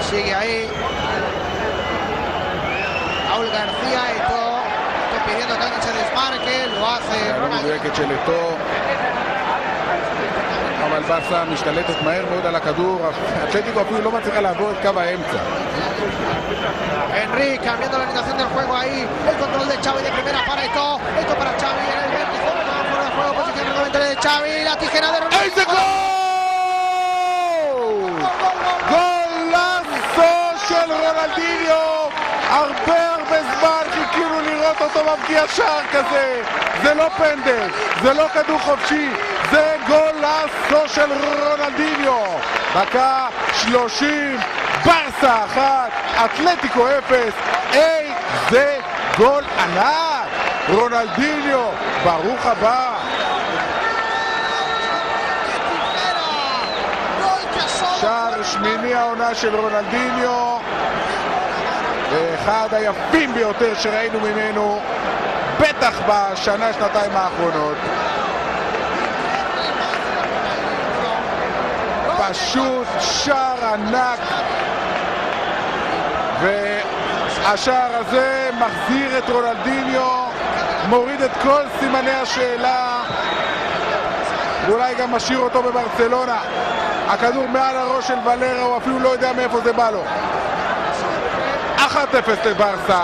Sigue ahí Raúl García, Eto'o pidiendo que alguien se desmarque, lo hace לא מדויקת של אתו, אבל ברסה משתלטת מהר מאוד על הכדור, אתלטיקו אפילו לא מצליחה לעבור את קו האמצע. Henry cambiando la orientación del juego ahí, el control de Xavi de primera para Eto'o, Eto'o para Xavi en el vértice, fuera de juego, posición nuevamente de Xavi, la tijera de Ronaldo. איזה גול! גולאסו של רונלדיניו! הרבה זמן חיכינו לראות אותו מבקיע שער כזה. זה לא פנדל, זה לא כדור חופשי, זה גולאסו של רונלדיניו. דקה 30, ברסה 1, אתלטיקו 0. איזה גול ענק! רונלדיניו, ברוך הבא. שער שמיני העונה של רונלדיניו, אחד היפים ביותר שראינו ממנו, בטח בשנה-שנתיים האחרונות. פשוט שער ענק, והשער הזה מחזיר את רונלדיניו, מוריד את כל סימני השאלה, ואולי גם משאיר אותו בברצלונה. הכדור מעל הראש של ולרה, הוא אפילו לא יודע מאיפה זה בא לו. 1-0 לברסה.